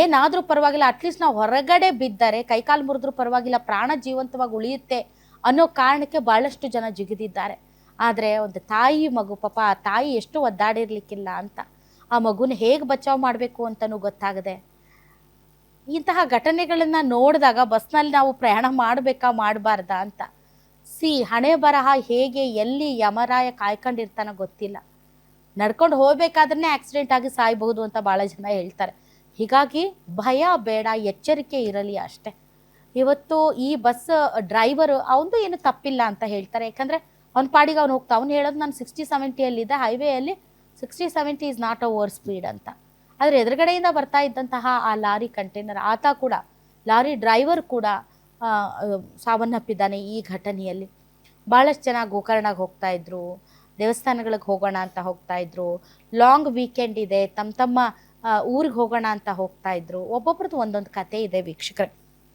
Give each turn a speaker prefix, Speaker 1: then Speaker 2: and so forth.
Speaker 1: ಏನಾದರೂ ಪರವಾಗಿಲ್ಲ, ಅಟ್ಲೀಸ್ಟ್ ನಾವು ಹೊರಗಡೆ ಬಿದ್ದರೆ ಕೈಕಾಲು ಮುರಿದ್ರೂ ಪರವಾಗಿಲ್ಲ, ಪ್ರಾಣ ಜೀವಂತವಾಗಿ ಉಳಿಯುತ್ತೆ ಅನ್ನೋ ಕಾರಣಕ್ಕೆ ಭಾಳಷ್ಟು ಜನ ಜಿಗಿದಿದ್ದಾರೆ. ಆದರೆ ಒಂದು ತಾಯಿ ಮಗು ಪಾಪ, ಆ ತಾಯಿ ಎಷ್ಟು ಒದ್ದಾಡಿರ್ಲಿಕ್ಕಿಲ್ಲ ಅಂತ, ಆ ಮಗುನ ಹೇಗೆ ಬಚಾವ್ ಮಾಡಬೇಕು ಅಂತಲೂ ಗೊತ್ತಾಗದೆ ಇಂತಹ ಘಟನೆಗಳನ್ನು ನೋಡಿದಾಗ ಬಸ್ನಲ್ಲಿ ನಾವು ಪ್ರಯಾಣ ಮಾಡಬೇಕಾ ಮಾಡಬಾರ್ದಾ ಅಂತ. ಹಣೆ ಬರಹ ಹೇಗೆ ಎಲ್ಲಿ ಯಮರಾಯ ಕಾಯ್ಕೊಂಡಿರ್ತಾನೋ ಗೊತ್ತಿಲ್ಲ. ನಡ್ಕೊಂಡು ಹೋಗ್ಬೇಕಾದ್ರೆ ಆಕ್ಸಿಡೆಂಟ್ ಆಗಿ ಸಾಯ್ಬಹುದು ಅಂತ ಭಾಳ ಜನ ಹೇಳ್ತಾರೆ. ಹೀಗಾಗಿ ಭಯ ಬೇಡ, ಎಚ್ಚರಿಕೆ ಇರಲಿ ಅಷ್ಟೆ. ಇವತ್ತು ಈ ಬಸ್ ಡ್ರೈವರು ಅವನದು ಏನು ತಪ್ಪಿಲ್ಲ ಅಂತ ಹೇಳ್ತಾರೆ. ಯಾಕಂದರೆ ಅವ್ನ ಪಾಡಿಗೆ ಅವ್ನು ಹೋಗ್ತಾ, ಅವ್ನು ಹೇಳೋದು ನಾನು 60-70ಯಲ್ಲಿದ್ದೆ, ಹೈವೇಯಲ್ಲಿ 60-70 is not a over speed ಅಂತ. ಆದರೆ ಎದುರುಗಡೆಯಿಂದ ಬರ್ತಾ ಇದ್ದಂತಹ ಆ ಲಾರಿ ಕಂಟೈನರ್ ಆತ ಕೂಡ, ಲಾರಿ ಡ್ರೈವರ್ ಕೂಡ ಸಾವನ್ನಪ್ಪಿದ್ದಾನೆ ಈ ಘಟನೆಯಲ್ಲಿ. ಭಾಳಷ್ಟು ಜನ ಗೋಕರ್ಣಗೆ ಹೋಗ್ತಾಯಿದ್ರು, ದೇವಸ್ಥಾನಗಳಿಗೆ ಹೋಗೋಣ ಅಂತ ಹೋಗ್ತಾಯಿದ್ರು, ಲಾಂಗ್ ವೀಕೆಂಡ್ ಇದೆ, ತಮ್ಮ ಊರಿಗೆ ಹೋಗೋಣ ಅಂತ ಹೋಗ್ತಾಯಿದ್ರು. ಒಬ್ಬೊಬ್ರದ್ದು ಒಂದೊಂದು ಕತೆ ಇದೆ ವೀಕ್ಷಕರೇ.